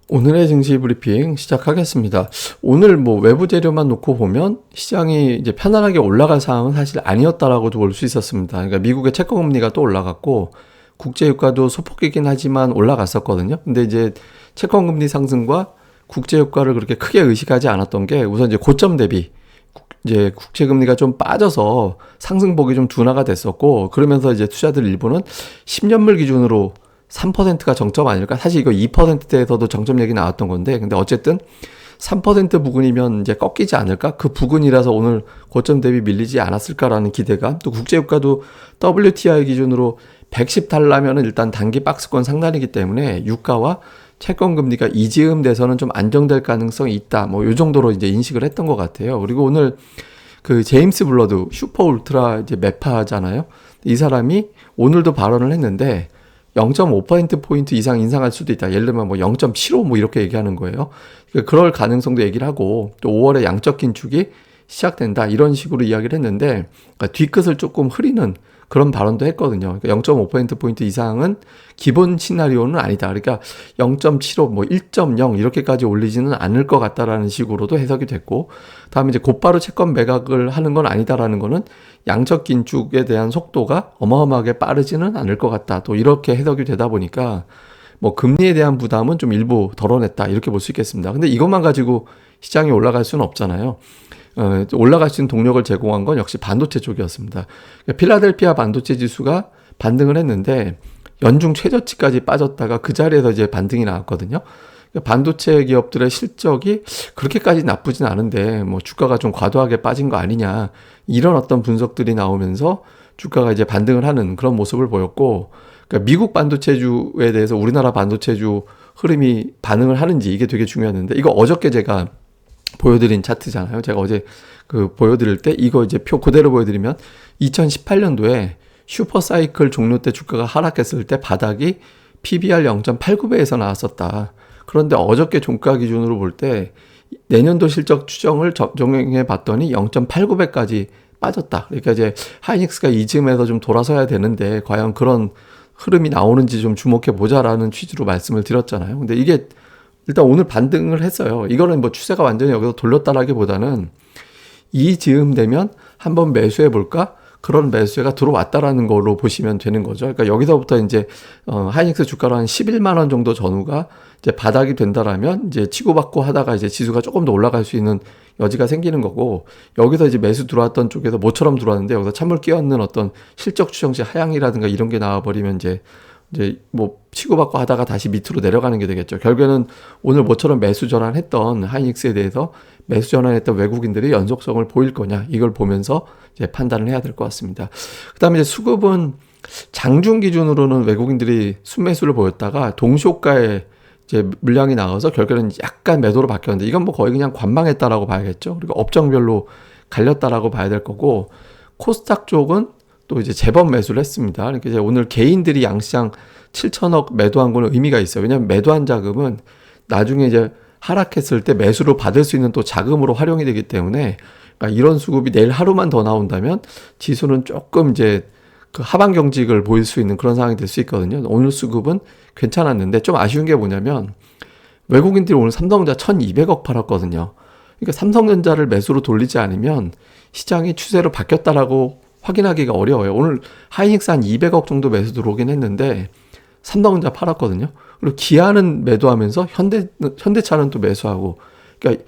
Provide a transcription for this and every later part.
오늘의 증시 브리핑 시작하겠습니다. 오늘 뭐 외부 재료만 놓고 보면 시장이 이제 편안하게 올라갈 상황은 사실 아니었다라고도 볼 수 있었습니다. 그러니까 미국의 채권 금리가 또 올라갔고 국제 유가도 소폭이긴 하지만 올라갔었거든요. 근데 이제 채권 금리 상승과 국제 유가를 그렇게 크게 의식하지 않았던 게 우선 이제 고점 대비 이제 국채 금리가 좀 빠져서 상승폭이 좀 둔화가 됐었고, 그러면서 이제 투자들 일부는 10년물 기준으로 3%가 정점 아닐까? 사실 이거 2%대에서도 정점 얘기 나왔던 건데, 근데 어쨌든 3% 부근이면 이제 꺾이지 않을까? 그 부근이라서 오늘 고점 대비 밀리지 않았을까라는 기대감. 또 국제유가도 WTI 기준으로 110달러면은 일단 단기 박스권 상단이기 때문에 유가와 채권 금리가 이즈음 돼서는 좀 안정될 가능성이 있다. 뭐 요 정도로 이제 인식을 했던 것 같아요. 그리고 오늘 그 제임스 블러드 슈퍼 울트라 이제 매파잖아요. 이 사람이 오늘도 발언을 했는데 0.5%포인트 이상 인상할 수도 있다. 예를 들면 뭐 0.75 뭐 이렇게 얘기하는 거예요. 그러니까 그럴 가능성도 얘기를 하고, 또 5월에 양적 긴축이 시작된다. 이런 식으로 이야기를 했는데, 그러니까 뒤끝을 조금 흐리는 그런 발언도 했거든요. 그러니까 0.5%포인트 이상은 기본 시나리오는 아니다. 그러니까 0.75, 뭐 1.0 이렇게까지 올리지는 않을 것 같다라는 식으로도 해석이 됐고, 다음에 이제 곧바로 채권 매각을 하는 건 아니다라는 거는 양적 긴축에 대한 속도가 어마어마하게 빠르지는 않을 것 같다. 또 이렇게 해석이 되다 보니까 뭐 금리에 대한 부담은 좀 일부 덜어냈다. 이렇게 볼 수 있겠습니다. 근데 이것만 가지고 시장이 올라갈 수는 없잖아요. 올라갈 수 있는 동력을 제공한 건 역시 반도체 쪽이었습니다. 그러니까 필라델피아 반도체 지수가 반등을 했는데 연중 최저치까지 빠졌다가 그 자리에서 이제 반등이 나왔거든요. 그러니까 반도체 기업들의 실적이 그렇게까지 나쁘진 않은데 뭐 주가가 좀 과도하게 빠진 거 아니냐, 이런 어떤 분석들이 나오면서 주가가 이제 반등을 하는 그런 모습을 보였고, 그러니까 미국 반도체주에 대해서 우리나라 반도체주 흐름이 반응을 하는지 이게 되게 중요했는데, 이거 어저께 제가 보여드린 차트잖아요. 제가 어제 그 보여드릴 때 이거 이제 표 그대로 보여드리면 2018년도에 슈퍼사이클 종료 때 주가가 하락했을 때 바닥이 PBR 0.89배에서 나왔었다. 그런데 어저께 종가 기준으로 볼 때 내년도 실적 추정을 적용해 봤더니 0.89배까지 빠졌다. 그러니까 이제 하이닉스가 이쯤에서 좀 돌아서야 되는데 과연 그런 흐름이 나오는지 좀 주목해 보자라는 취지로 말씀을 드렸잖아요. 근데 이게 일단 오늘 반등을 했어요. 이거는 뭐 추세가 완전히 여기서 돌렸다라기보다는 이 즈음 되면 한번 매수해 볼까? 그런 매수가 들어왔다라는 걸로 보시면 되는 거죠. 그러니까 여기서부터 이제 하이닉스 주가로 한 11만 원 정도 전후가 이제 바닥이 된다라면 이제 치고받고 하다가 이제 지수가 조금 더 올라갈 수 있는 여지가 생기는 거고, 여기서 이제 매수 들어왔던 쪽에서 모처럼 들어왔는데 여기서 찬물 끼얹는 어떤 실적 추정시 하향이라든가 이런 게 나와버리면 이제 뭐 치고받고 하다가 다시 밑으로 내려가는 게 되겠죠. 결국에는 오늘 모처럼 매수 전환했던 하이닉스에 대해서 매수 전환했던 외국인들이 연속성을 보일 거냐, 이걸 보면서 이제 판단을 해야 될 것 같습니다. 그다음에 이제 수급은 장중 기준으로는 외국인들이 순매수를 보였다가 동시호가에 이제 물량이 나와서 결국에는 약간 매도로 바뀌었는데, 이건 뭐 거의 그냥 관망했다라고 봐야겠죠. 그리고 업종별로 갈렸다라고 봐야 될 거고, 코스닥 쪽은 또 이제 제법 매수를 했습니다. 그러니까 이제 오늘 개인들이 양시장 7천억 매도한 거는 의미가 있어요. 왜냐하면 매도한 자금은 나중에 이제 하락했을 때 매수로 받을 수 있는 또 자금으로 활용이 되기 때문에, 그러니까 이런 수급이 내일 하루만 더 나온다면 지수는 조금 이제 그 하방 경직을 보일 수 있는 그런 상황이 될 수 있거든요. 오늘 수급은 괜찮았는데 좀 아쉬운 게 뭐냐면 외국인들이 오늘 삼성전자 1200억 팔았거든요. 그러니까 삼성전자를 매수로 돌리지 않으면 시장이 추세로 바뀌었다라고 확인하기가 어려워요. 오늘 하이닉스 한 200억 정도 매수 들어오긴 했는데 삼성전자 팔았거든요. 그리고 기아는 매도하면서 현대차는 또 매수하고, 그러니까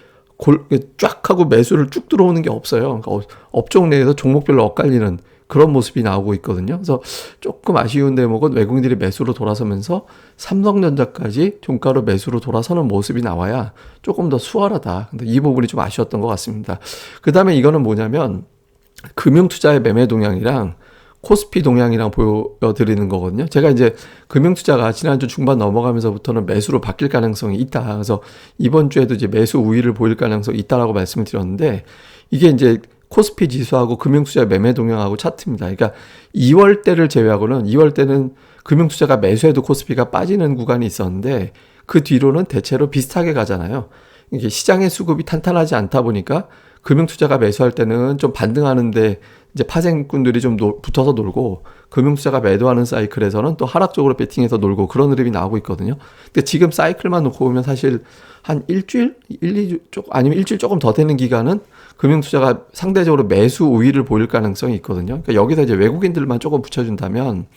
쫙 하고 매수를 쭉 들어오는 게 없어요. 그러니까 업종 내에서 종목별로 엇갈리는 그런 모습이 나오고 있거든요. 그래서 조금 아쉬운 대목은 외국인들이 매수로 돌아서면서 삼성전자까지 종가로 매수로 돌아서는 모습이 나와야 조금 더 수월하다. 근데 이 부분이 좀 아쉬웠던 것 같습니다. 그 다음에 이거는 뭐냐면 금융투자의 매매 동향이랑 코스피 동향이랑 보여드리는 거거든요. 제가 이제 금융투자가 지난주 중반 넘어가면서부터는 매수로 바뀔 가능성이 있다. 그래서 이번 주에도 이제 매수 우위를 보일 가능성이 있다라고 말씀을 드렸는데, 이게 이제 코스피 지수하고 금융투자 매매 동향하고 차트입니다. 그러니까 2월 때를 제외하고는 2월 때는 금융투자가 매수해도 코스피가 빠지는 구간이 있었는데 그 뒤로는 대체로 비슷하게 가잖아요. 이게 시장의 수급이 탄탄하지 않다 보니까 금융투자가 매수할 때는 좀 반등하는데 이제 파생꾼들이 좀 붙어서 놀고, 금융투자가 매도하는 사이클에서는 또 하락적으로 베팅해서 놀고, 그런 흐름이 나오고 있거든요. 근데 지금 사이클만 놓고 보면 사실 한 일주일, 2주 아니면 일주일 조금 더 되는 기간은 금융투자가 상대적으로 매수 우위를 보일 가능성이 있거든요. 그러니까 여기서 이제 외국인들만 조금 붙여준다면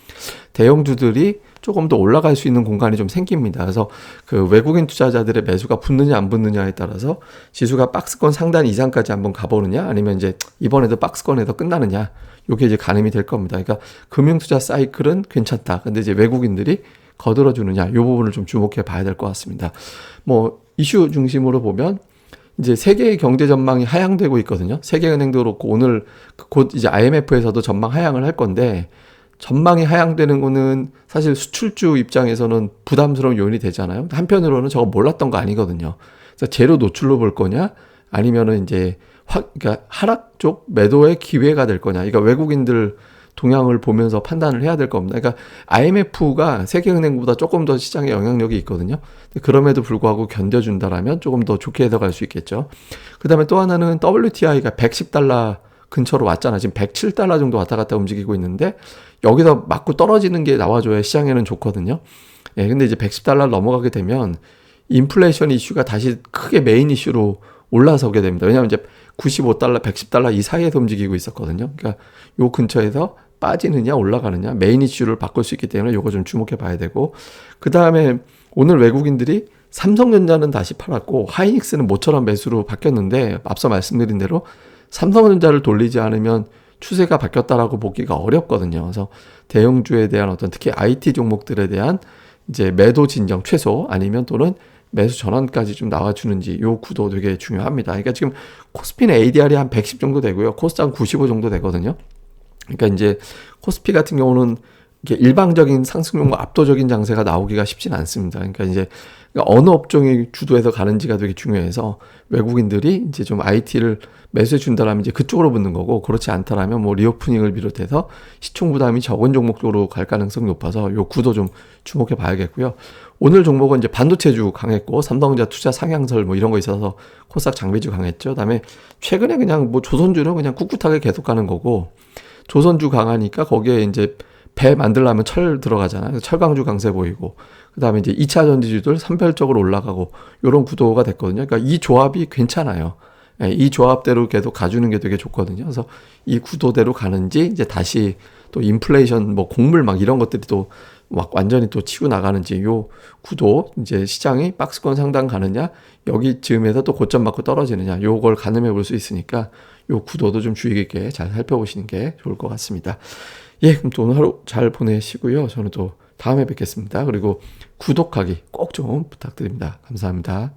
대형주들이 조금 더 올라갈 수 있는 공간이 좀 생깁니다. 그래서 그 외국인 투자자들의 매수가 붙느냐 안 붙느냐에 따라서 지수가 박스권 상단 이상까지 한번 가보느냐, 아니면 이제 이번에도 박스권에서 끝나느냐, 요게 이제 가늠이 될 겁니다. 그러니까 금융투자 사이클은 괜찮다. 근데 이제 외국인들이 거들어주느냐, 요 부분을 좀 주목해 봐야 될 것 같습니다. 뭐 이슈 중심으로 보면 이제 세계의 경제 전망이 하향되고 있거든요. 세계은행도 그렇고 오늘 곧 이제 IMF에서도 전망 하향을 할 건데, 전망이 하향되는 거는 사실 수출주 입장에서는 부담스러운 요인이 되잖아요. 한편으로는 저거 몰랐던 거 아니거든요. 그래서 제로 노출로 볼 거냐, 아니면은 이제 그러니까 하락 쪽 매도의 기회가 될 거냐. 그러니까 외국인들 동향을 보면서 판단을 해야 될 겁니다. 그러니까 IMF가 세계은행보다 조금 더 시장에 영향력이 있거든요. 그럼에도 불구하고 견뎌준다라면 조금 더 좋게 해석할 수 있겠죠. 그 다음에 또 하나는 WTI가 110달러 근처로 왔잖아. 지금 107달러 정도 왔다 갔다 움직이고 있는데, 여기서 맞고 떨어지는 게 나와줘야 시장에는 좋거든요. 예, 근데 이제 110달러 넘어가게 되면 인플레이션 이슈가 다시 크게 메인 이슈로 올라서게 됩니다. 왜냐하면 이제 95달러, 110달러 이 사이에서 움직이고 있었거든요. 그러니까 요 근처에서 빠지느냐 올라가느냐 메인 이슈를 바꿀 수 있기 때문에 요거 좀 주목해 봐야 되고, 그 다음에 오늘 외국인들이 삼성전자는 다시 팔았고 하이닉스는 모처럼 매수로 바뀌었는데, 앞서 말씀드린 대로 삼성전자를 돌리지 않으면 추세가 바뀌었다라고 보기가 어렵거든요. 그래서 대형주에 대한 어떤 특히 IT 종목들에 대한 이제 매도 진정 최소, 아니면 또는 매수 전환까지 좀 나와주는지, 요 구도 되게 중요합니다. 그러니까 지금 코스피는 ADR이 한 110 정도 되고요. 코스닥 95 정도 되거든요. 그러니까 이제 코스피 같은 경우는 이게 일방적인 상승률과 압도적인 장세가 나오기가 쉽진 않습니다. 그러니까 이제 어느 업종이 주도해서 가는지가 되게 중요해서 외국인들이 이제 좀 IT를 매수해 준다라면 이제 그쪽으로 붙는 거고, 그렇지 않다라면 뭐 리오프닝을 비롯해서 시총 부담이 적은 종목 쪽으로 갈 가능성이 높아서 요 구도 좀 주목해 봐야겠고요. 오늘 종목은 이제 반도체주 강했고, 삼성전자 투자 상향설 뭐 이런 거 있어서 코스닥 장비주 강했죠. 그다음에 최근에 그냥 뭐 조선주는 그냥 꿋꿋하게 계속 가는 거고, 조선주 강하니까 거기에 이제 배 만들려면 철 들어가잖아요. 철강주 강세 보이고, 그 다음에 이제 2차 전지주들 산별적으로 올라가고, 요런 구도가 됐거든요. 그러니까 이 조합이 괜찮아요. 이 조합대로 계속 가주는 게 되게 좋거든요. 그래서 이 구도대로 가는지, 이제 다시 또 인플레이션 뭐 곡물 막 이런 것들이 또 막 완전히 또 치고 나가는지, 요 구도 이제 시장이 박스권 상단 가느냐, 여기 즈음에서 또 고점 맞고 떨어지느냐, 요걸 가늠해 볼 수 있으니까 요 구도도 좀 주의 깊게 잘 살펴보시는 게 좋을 것 같습니다. 예, 그럼 또 오늘 하루 잘 보내시고요. 저는 또 다음에 뵙겠습니다. 그리고 구독하기 꼭 좀 부탁드립니다. 감사합니다.